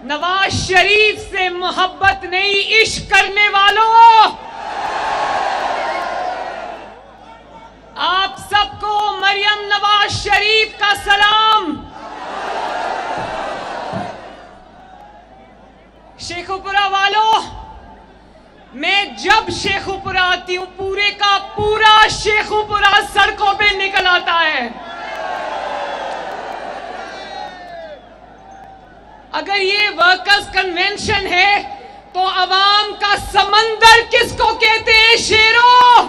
नवाज शरीफ से मोहब्बत नहीं, इश्क करने वालों, आप सबको मरियम नवाज शरीफ का सलाम। शेखुपुरा वालों, मैं जब शेखुपुरा आती हूं, पूरे का पूरा शेखुपुरा सड़कों पे निकल आता है। अगर ये वर्कर्स कन्वेंशन है तो अवाम का समंदर किसको कहते हैं शेरों?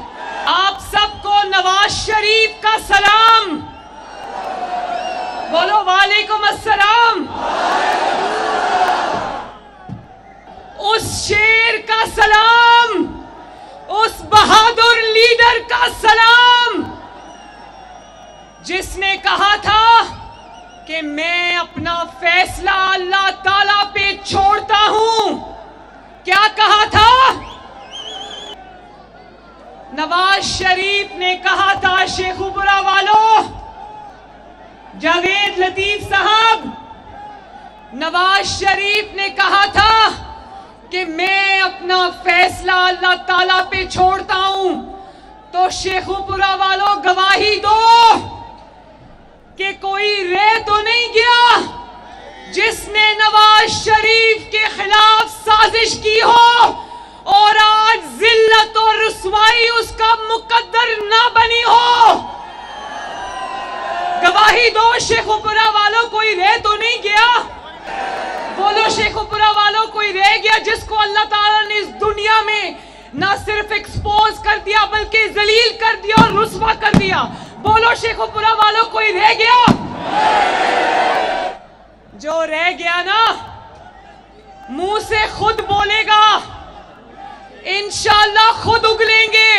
आप सबको नवाज शरीफ का सलाम। बोलो वालेकुम अस्सलाम। उस शेर का सलाम, उस बहादुर लीडर का सलाम जिसने कहा था कि मैं अपना फैसला अल्लाह ताला पे छोड़ता हूं। क्या कहा था? नवाज शरीफ ने कहा था, शेखुपुरा वालों, जावेद लतीफ साहब, नवाज शरीफ ने कहा था कि मैं अपना फैसला अल्लाह ताला पे छोड़ता हूं। तो शेखुपुरा वालों, गवाही दो कि कोई रह तो नहीं गया जिसने नवाज शरीफ के खिलाफ साजिश की हो और आज जिल्लत और रुसवाई उसका मुकद्दर ना बनी हो। गवाही दो शेखुपुरा वालों, कोई रह तो नहीं गया? बोलो शेखुपुरा वालों, कोई रह गया जिसको अल्लाह ताला ने इस दुनिया में ना सिर्फ एक्सपोज कर दिया बल्कि जलील कर दिया और रुसवा कर दिया? बोलो शेखुपुरा वालों, कोई रह गया? जो रह गया ना, मुंह से खुद बोलेगा, इंशाअल्लाह खुद उगलेंगे।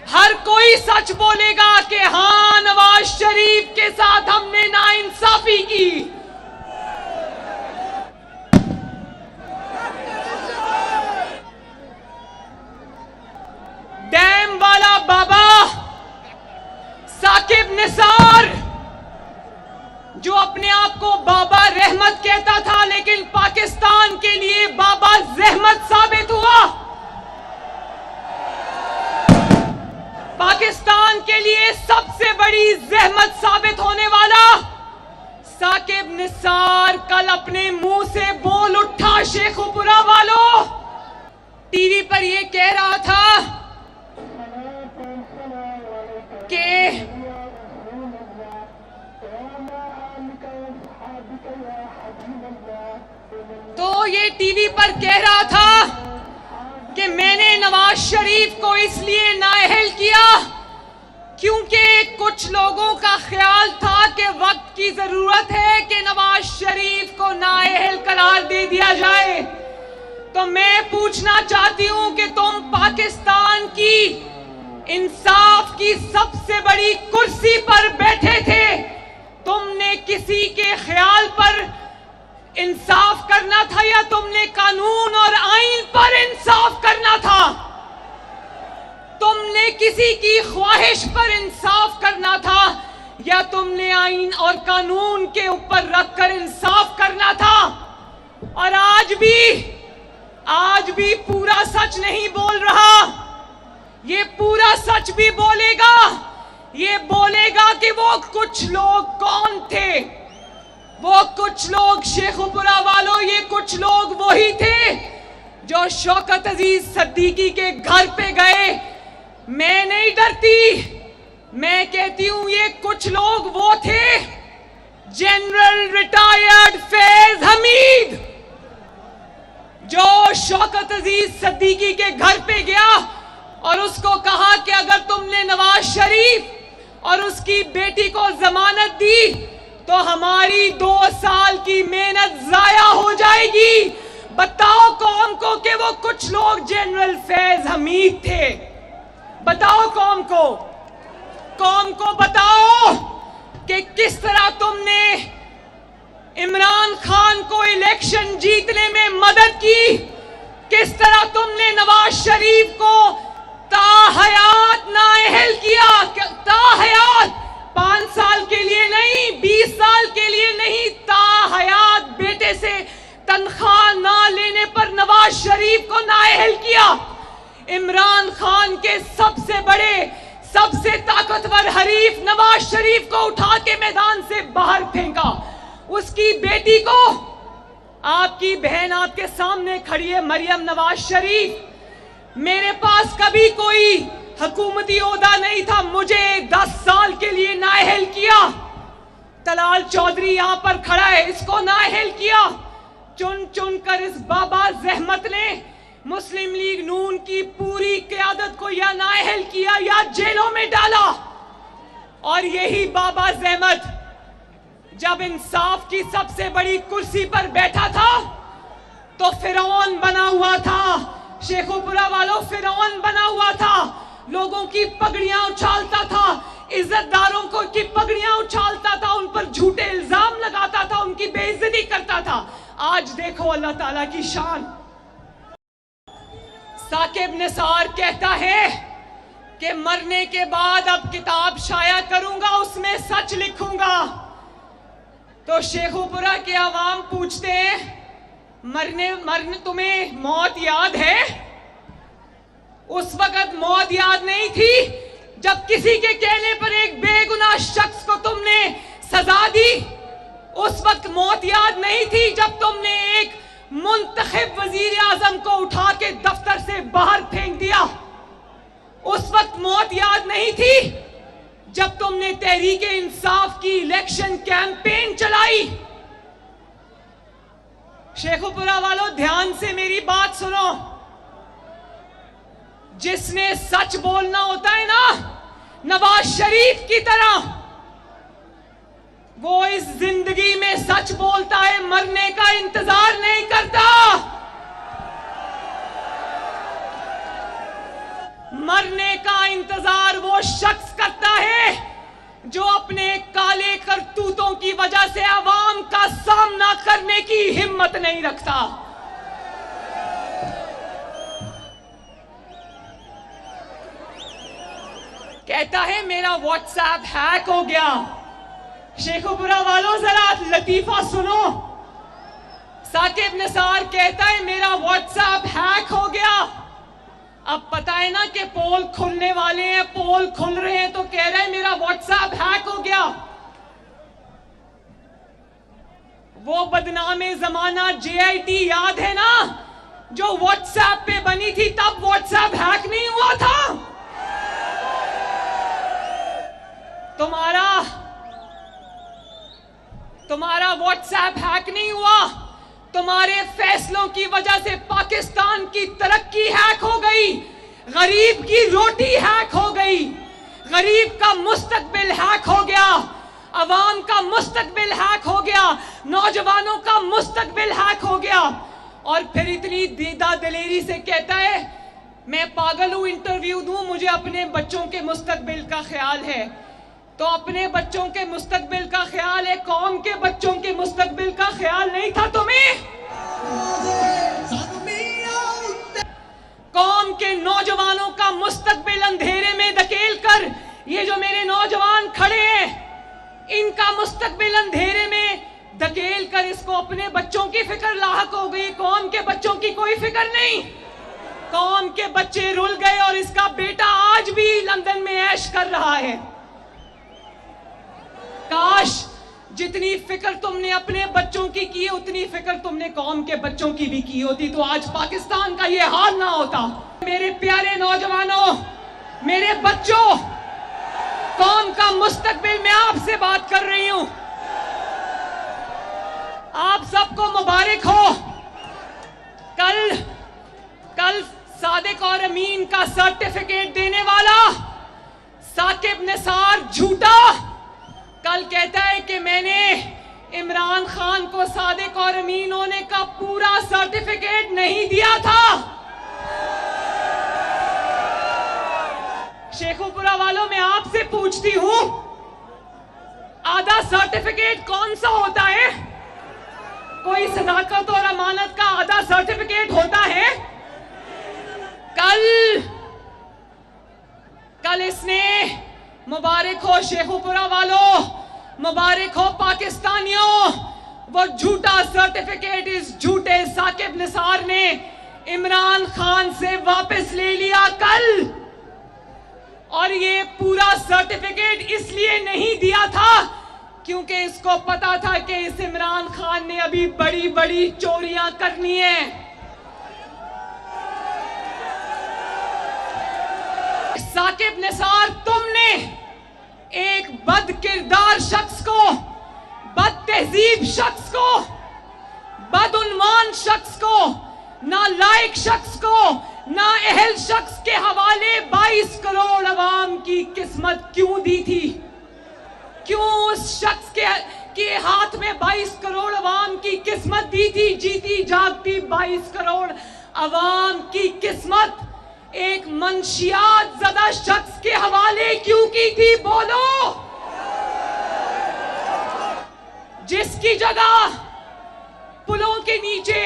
हर कोई सच बोलेगा कि हां, नवाज शरीफ के साथ हमने नाइंसाफी की। डैम वाला बाबा साकिब निसार, जो अपने आप को बाबा रहमत कहता था, लेकिन पाकिस्तान के लिए बाबा जहमत साबित हुआ। पाकिस्तान के लिए सबसे बड़ी जहमत साबित होने वाला साकिब निसार कल अपने मुंह से बोल उठा। शेखुपुरा वालों, टीवी पर यह कह रहा था कि तो ये टीवी पर कह रहा था कि मैंने नवाज शरीफ को इसलिए नाअहल किया क्योंकि कुछ लोगों का ख्याल था कि वक्त की जरूरत है कि नवाज शरीफ को नाअहल करार दे दिया जाए। तो मैं पूछना चाहती हूं कि तुम पाकिस्तान की इंसाफ की सबसे बड़ी कुर्सी पर बैठे थे, तुमने किसी के ख्याल पर इंसाफ करना था या तुमने कानून और आईन पर इंसाफ करना था? तुमने किसी की ख्वाहिश पर इंसाफ करना था या तुमने आईन और कानून के ऊपर रखकर इंसाफ करना था? और आज भी पूरा सच नहीं बोल रहा। ये पूरा सच भी बोलेगा। ये बोलेगा कि वो कुछ लोग कौन थे। वो कुछ लोग, शेखुपुरा वालों, ये कुछ लोग वही थे जो शौकत अजीज सिद्दीकी के घर पे गए। मैं नहीं डरती, मैं कहती हूं ये कुछ लोग वो थे, जनरल रिटायर्ड फैज हमीद, जो शौकत अजीज सिद्दीकी के घर पे गया और उसको कहा कि अगर तुमने नवाज शरीफ और उसकी बेटी को जमानत दी तो हमारी 2 साल की मेहनत जाया हो जाएगी। बताओ कौम को कि वो कुछ लोग जनरल फैज हमीद थे। बताओ कौम को बताओ कि किस तरह तुमने इमरान खान को इलेक्शन जीतने में मदद की, किस तरह तुमने नवाज शरीफ को ताहयात नाअहल किया। ताहयात 5 साल के लिए नहीं, 20 साल के लिए नहीं, ताहयात बेटे से तनख्वाह सबसे ताकतवर हरीफ नवाज शरीफ को उठा के मैदान से बाहर फेंका। उसकी बेटी को, आपकी बहन आपके सामने खड़ी है मरियम नवाज शरीफ। मेरे पास कभी कोई हुकूमती ओहदा नहीं था, मुझे 10 साल के लिए नाअहल किया। तलाल चौधरी यहां पर खड़ा है, इसको नाअहल किया। चुन चुन कर इस बाबा जहमत ने मुस्लिम लीग नून की पूरी क़यादत को या नाअहल किया या जेलों में डाला। और यही बाबा जहमत जब इंसाफ की सबसे बड़ी कुर्सी पर बैठा था तो फिरौन बना हुआ था। शेखुपुरा वालों, फिरौन बना हुआ था, लोगों की पगड़ियां उछालता था, इज्जतदारों को की पगड़ियां उछालता था, उन पर झूठे इल्जाम लगाता था, उनकी बेइज्जती करता था। आज देखो अल्लाह ताला की शान। साकिब निसार कहता है कि मरने के बाद अब किताब शाया करूंगा, उसमें सच लिखूंगा। तो शेखुपुरा के आवाम पूछते हैं, मरने तुम्हें मौत याद है? उस वक्त मौत याद नहीं थी जब किसी के कहने पर एक बेगुनाह शख्स को तुमने सजा दी। उस वक्त मौत याद नहीं थी जब तुमने एक मुंतखब वजीर आजम को उठा के दफ्तर से बाहर फेंक दिया। उस वक्त मौत याद नहीं थी जब तुमने तहरीके इंसाफ की इलेक्शन कैंपेन चलाई। शेखुपुरा वालों, ध्यान से मेरी बात सुनो। जिसने सच बोलना होता है ना, नवाज शरीफ की तरह, वो इस जिंदगी में सच बोलता है, मरने का इंतजार नहीं करता। मरने का इंतजार वो शख्स करता है जो अपने काले करतूतों की वजह से आवाम का सामना करने की हिम्मत नहीं रखता। कहता है मेरा व्हाट्सएप हैक हो गया। शेखुपुरा वालों, जरा लतीफा सुनो। साकिब निसार कहता है मेरा व्हाट्सएप हैक हो गया। अब पता है ना कि पोल खुलने वाले हैं, पोल खुल रहे हैं, तो कह रहा है मेरा व्हाट्सएप हैक हो गया। वो बदनामे जमाना JIT याद है ना, जो व्हाट्सएप पे बनी थी, तब व्हाट्सएप हैक नहीं हुआ था। तुम्हारा व्हाट्सएप हैक नहीं हुआ। तुम्हारे फैसलों की वजह से पाकिस्तान की तरक्की हैक हो गई, गरीब की रोटी हैक हो गई, गरीब का मुस्तकबिल हैक हो गया, अवाम का मुस्तकबिल हैक हो गया, नौजवानों का मुस्तकबिल हैक हो गया। और फिर इतनी दीदा दिलेरी से कहता है मैं पागल हूं, इंटरव्यू दूं, मुझे अपने बच्चों के मुस्तकबिल का ख्याल है। तो अपने बच्चों के मुस्तकबिल का ख्याल है, कौम के बच्चों के मुस्तकबिल का ख्याल नहीं था तुम्हें? कौम के नौजवानों का मुस्तकबिल अंधेरे में धकेल कर, ये जो मेरे नौजवान खड़े हैं, इनका मुस्तकबिल अंधेरे में धकेल कर इसको अपने बच्चों की फिक्र लाहक हो गई, कौम के बच्चों की कोई फिक्र नहीं। कौम के बच्चे रुल गए और इसका बेटा आज भी लंदन में ऐश कर रहा है। काश जितनी फिक्र तुमने अपने बच्चों की है, उतनी फिक्र तुमने कौम के बच्चों की भी की होती, तो आज पाकिस्तान का ये हाल ना होता। मेरे प्यारे नौजवानों, मेरे बच्चों, कौम का मुस्तकबिल, मैं आपसे बात कर रही हूं। आप सबको मुबारक हो। कल सादिक और अमीन का सर्टिफिकेट देने वाला साकिब निसार झूठा कल कहता है कि मैंने इमरान खान को सादिक और अमीन होने का पूरा सर्टिफिकेट नहीं दिया था। शेखुपुरा वालों, मैं आपसे पूछती हूं, आधा सर्टिफिकेट कौन सा होता है? कोई सदाकत और अमानत का आधा सर्टिफिकेट होता है? कल इसने, मुबारक हो शेखुपुरा वालों, मुबारक हो पाकिस्तानियों, वो झूठा सर्टिफिकेट इस झूठे साकिब निसार ने इमरान खान से वापस ले लिया। और ये पूरा सर्टिफिकेट इसलिए नहीं दिया था क्योंकि इसको पता था कि इस इमरान खान ने अभी बड़ी बड़ी चोरियां करनी है। साकिब निसार, तुमने एक बद किरदार शख्स को, बद तहजीब शख्स को, बदउन्वान शख्स को, नालायक शख्स को, नाअहल शख्स के हवाले 22 करोड़ अवाम की किस्मत क्यों दी थी? क्यों उस शख्स के हाथ में 22 करोड़ अवाम की किस्मत दी थी? जीती जागती 22 करोड़ अवाम की किस्मत एक मंशियात ज़दा शख्स के हवाले क्यों की थी? बोलो। जिसकी जगह पुलों के नीचे,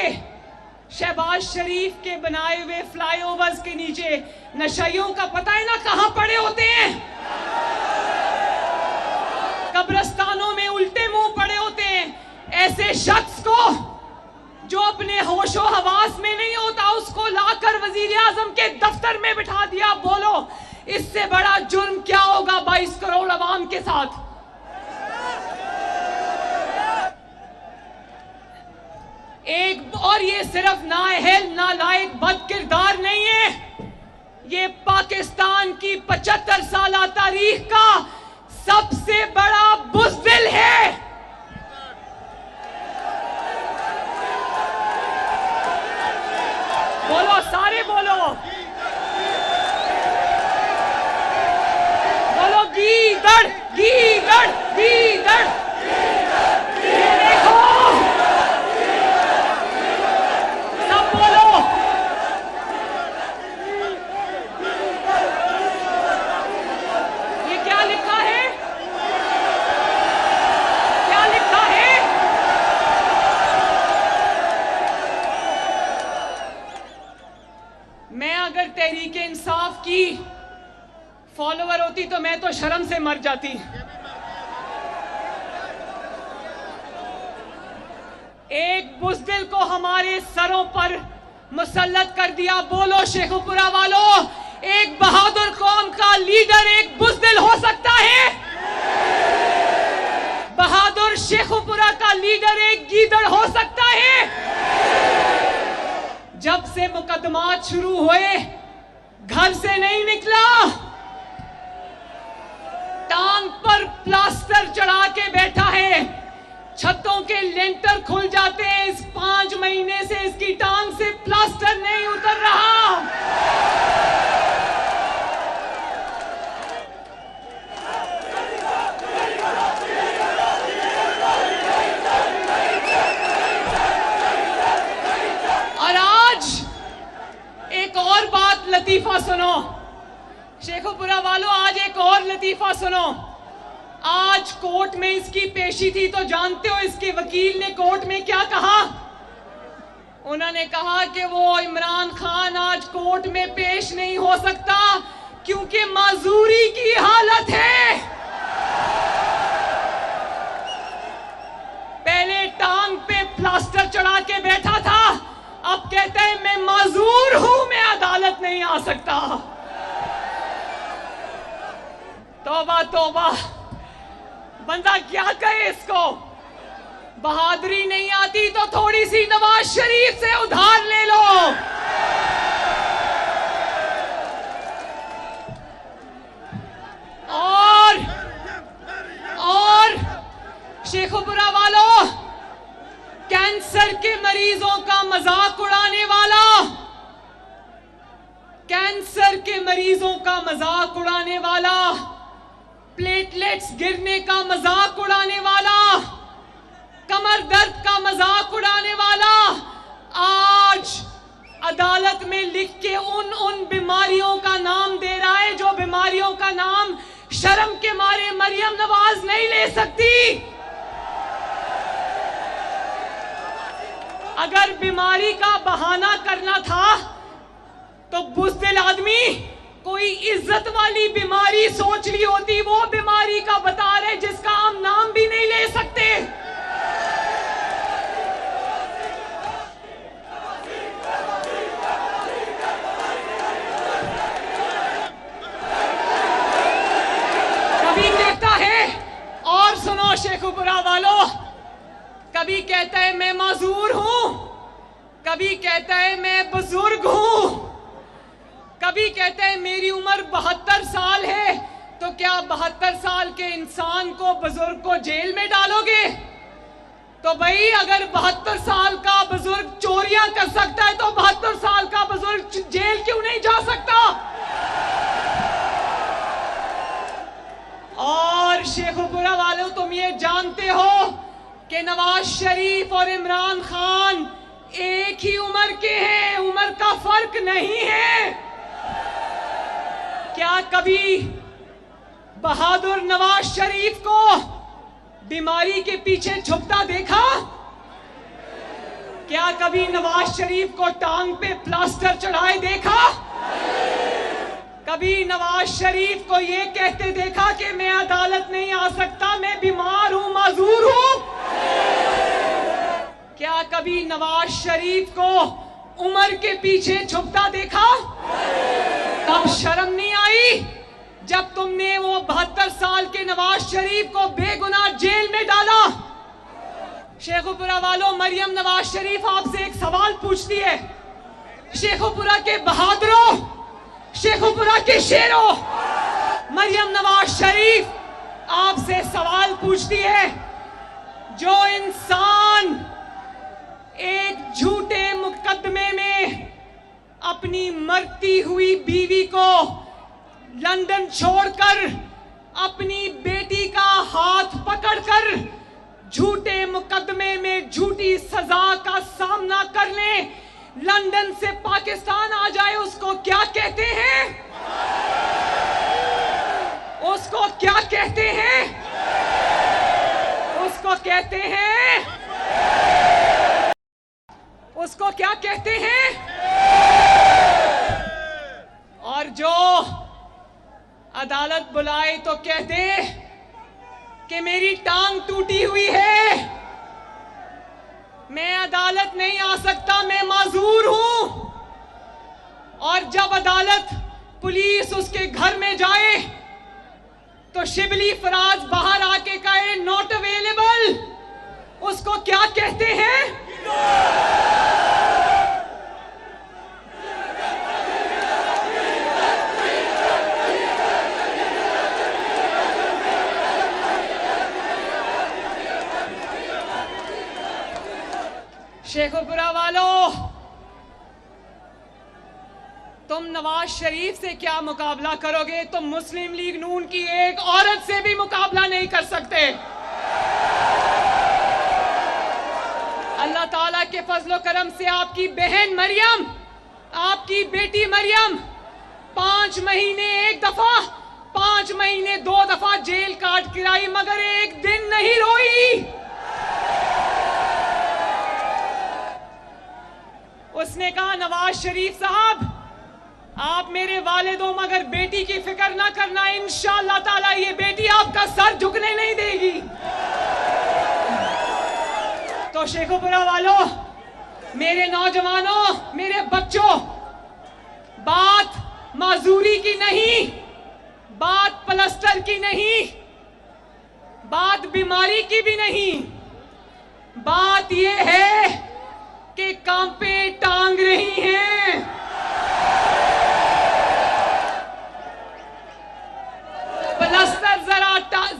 शहबाज शरीफ के बनाए हुए फ्लाईओवर्स के नीचे नशाइयों का पता है ना कहां पड़े होते हैं? कब्रिस्तानों में उल्टे मुंह पड़े होते हैं। ऐसे शख्स को जो अपने होशो हवास में नहीं होता, उसको लाकर वजीर आजम के दफ्तर में बिठा दिया। बोलो, इससे बड़ा जुर्म क्या होगा 22 करोड़ अवाम के साथ? और ये सिर्फ नाअहल नालायक बद किरदार नहीं है, ये पाकिस्तान की 75 साल तारीख का सबसे बड़ा बुज़दिल है। बोलो, सारे बोलो, बोलो गीदड़ गीदड़ गीदड़। देखो, सब बोलो। ये क्या लिखा है? क्या लिखा है? मैं अगर तहरीके इंसाफ की फॉलोअर होती तो मैं तो शर्म से मर जाती। एक बुज़दिल को हमारे सरों पर मुसल्लत कर दिया। बोलो शेखुपुरा वालों, एक बहादुर कौम का लीडर एक बुज़दिल हो सकता है? बहादुर शेखुपुरा का लीडर एक गीदड़ हो सकता है? जब से मुकदमात शुरू हुए घर से नहीं निकला, टांग पर प्लास्टर चढ़ा के बैठा है। छतों के लेंटर खुल जाते हैं, इस 5 महीने से इसकी टांग से प्लास्टर नहीं उतर रहा। और आज एक और बात, लतीफा सुनो शेखुपुरा वालों, आज एक और लतीफा सुनो। आज कोर्ट में इसकी पेशी थी तो जानते हो इसके वकील ने कोर्ट में क्या कहा? उन्होंने कहा कि वो इमरान खान आज कोर्ट में पेश नहीं हो सकता क्योंकि माजूरी की हालत है। पहले टांग पे प्लास्टर चढ़ा के बैठा था, अब कहता है मैं माजूर हूं, मैं अदालत नहीं आ सकता। तौबा तौबा, बंदा क्या कहे इसको? बहादुरी नहीं आती तो थोड़ी सी नवाज शरीफ से उधार ले लो। और शेखुपुरा वालों, कैंसर के मरीजों का मजाक उड़ाने वाला, कैंसर के मरीजों का मजाक उड़ाने वाला, प्लेटलेट्स गिरने का मजाक उड़ाने वाला, कमर दर्द का मजाक उड़ाने वाला आज अदालत में लिख के उन बीमारियों का नाम दे रहा है जो बीमारियों का नाम शर्म के मारे मरियम नवाज नहीं ले सकती। अगर बीमारी का बहाना करना था तो बुज़दिल आदमी कोई इज्जत वाली बीमारी सोच ली होती। वो बीमारी का बता रहे जिसका हम नाम भी नहीं ले सकते। कभी कहता है मैं माजूर हूं, कभी कहता है मैं बुजुर्ग हूं, कभी कहता है मेरी उम्र 72 साल है। तो क्या 72 साल के इंसान को, बुजुर्ग को जेल में डालोगे? तो भाई अगर 72 साल का बुजुर्ग चोरियां कर सकता है तो 72 साल का बुजुर्ग जेल क्यों नहीं जा सकता? और शेखुपुरा वालों, तुम ये जानते हो कि नवाज शरीफ और इमरान खान एक ही उम्र के हैं, उम्र का फर्क नहीं है। क्या कभी बहादुर नवाज शरीफ को बीमारी के पीछे छुपता देखा? क्या कभी नवाज शरीफ को टांग पे प्लास्टर चढ़ाए देखा? कभी नवाज शरीफ को ये कहते देखा कि मैं अदालत नहीं आ सकता, मैं बीमार हूं, माजूर हूं? क्या कभी नवाज शरीफ को उम्र के पीछे छुपता देखा? तब शर्म नहीं आई जब तुमने वो 72 साल के नवाज शरीफ को बेगुनाह जेल में डाला? शेखुपुरा वालों, मरियम नवाज शरीफ आपसे एक सवाल पूछती है। शेखुपुरा के बहादुरों, शेखुपुरा के शेरों, मरियम नवाज शरीफ आपसे सवाल पूछती है, जो इंसान एक झूठे मुकदमे में अपनी मरती हुई बीवी को लंदन छोड़कर अपनी बेटी का हाथ पकड़कर झूठे मुकदमे में झूठी सजा का सामना करने लंदन से पाकिस्तान आ जाए, उसको क्या कहते हैं? उसको क्या कहते हैं? उसको कहते हैं, उसको क्या कहते हैं? और जो अदालत बुलाए तो कह दे कि मेरी टांग टूटी हुई है, मैं अदालत नहीं आ सकता, मैं माजूर हूं। और जब अदालत, पुलिस उसके घर में जाए तो शिबली फराज बाहर आके कहे नॉट अवेलेबल, उसको क्या कहते हैं? शेखुपुरा वालों, तुम नवाज शरीफ से क्या मुकाबला करोगे? तुम मुस्लिम लीग नून की एक औरत से भी मुकाबला नहीं कर सकते। अल्लाह ताला के फजलो करम से आपकी बहन मरियम, आपकी बेटी मरियम 5 महीने एक दफा, 5 महीने 2 दफा जेल काट गिराई, मगर एक दिन नहीं रोई। उसने कहा नवाज शरीफ साहब, आप मेरे वालिद हो मगर बेटी की फिक्र ना करना, इंशाअल्लाह ताला ये बेटी आपका सर झुकने नहीं देगी। तो शेखुपुरा वालों, मेरे नौजवानों, मेरे बच्चों, बात माजूरी की नहीं, बात प्लास्टर की नहीं, बात बीमारी की भी नहीं, बात ये है कि कांपे टांग रही हैं। प्लास्टर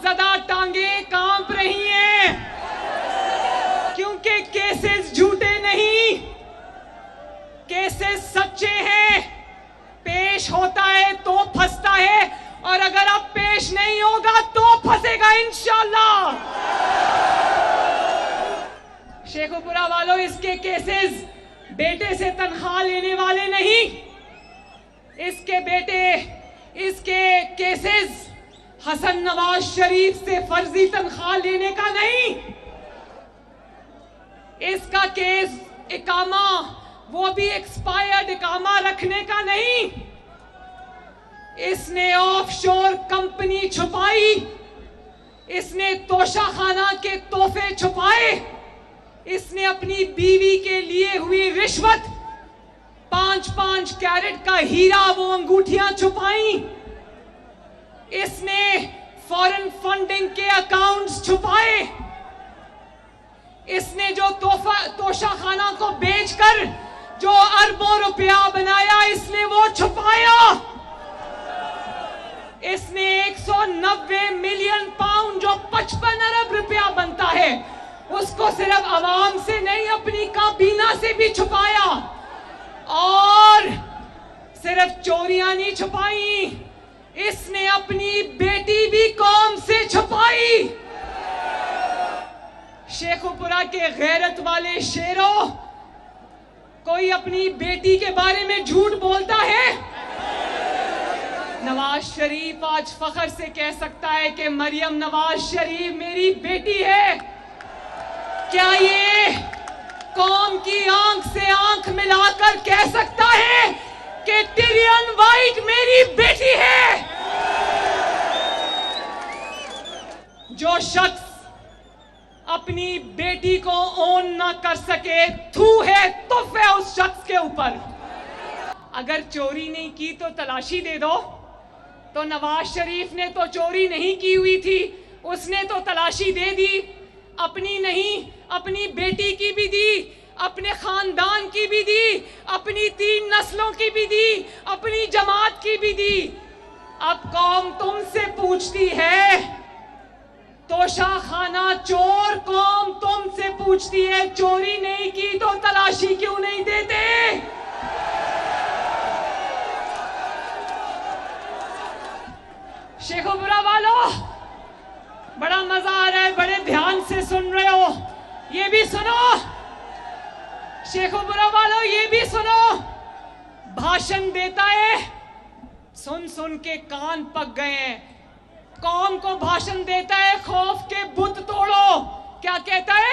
ज़दा टांगे कांप रही हैं, क्योंकि केसेस झूठे नहीं, केसेस सच्चे हैं। पेश होता है तो फंसता है, और अगर अब पेश नहीं होगा तो फंसेगा इंशाअल्लाह। शेखुपुरा वालों, इसके केसेस बेटे से तनख्वाह लेने वाले नहीं, इसके केसेस हसन नवाज शरीफ से फर्जी तनख्वाह लेने का नहीं। इसका केस इकामा, वो भी एक्सपायर्ड इकामा रखने का नहीं। इसने ऑफशोर कंपनी छुपाई, इसने तोशाखाना के तोहफे छुपाए, इसने अपनी बीवी के लिए हुई रिश्वत, 5-5 कैरेट का हीरा, वो अंगूठियां छुपाई। इसने फॉरेन फंडिंग के अकाउंट्स छुपाए। इसने जो तोशाखाना को बेचकर जो अरबों रुपया बनाया, इसने वो छुपाया। इसने 190 मिलियन पाउंड जो 55 अरब रुपया बनता है, उसको सिर्फ आवाम से नहीं, अपनी काबीना से भी छुपाया। और सिर्फ चोरियां नहीं छुपाई, इसने अपनी बेटी भी कौम से छुपाई। शेखुपुरा के गैरत वाले शेरों, कोई अपनी बेटी के बारे में झूठ बोलता है? नवाज शरीफ आज फख्र से कह सकता है कि मरियम नवाज शरीफ मेरी बेटी है। क्या ये कौम की आंख से आंख मिलाकर कह सकता है कि टिरियन वाइट मेरी बेटी है? जो शख्स अपनी बेटी को ओन ना कर सके, थू है, तुफ है उस शख्स के ऊपर। अगर चोरी नहीं की तो तलाशी दे दो। तो नवाज शरीफ ने तो चोरी नहीं की हुई थी, उसने तो तलाशी दे दी। अपनी नहीं, अपनी बेटी की भी दी, अपने खानदान की भी दी, अपनी 3 नस्लों की भी दी, अपनी जमात की भी दी। अब कौम तुमसे पूछती है, तोशाखाना चोर कौम तुमसे पूछती है, चोरी नहीं की तो तलाशी क्यों नहीं देते? शेखुपुरा वालों, बड़ा मजा आ रहा है, बड़े ध्यान से सुन रहे हो। ये भी सुनो शेखुपुरा वालों, ये भी सुनो। भाषण देता है, सुन सुन के कान पक गए हैं। कौम को भाषण देता है, खौफ के बुत तोड़ो। क्या कहता है?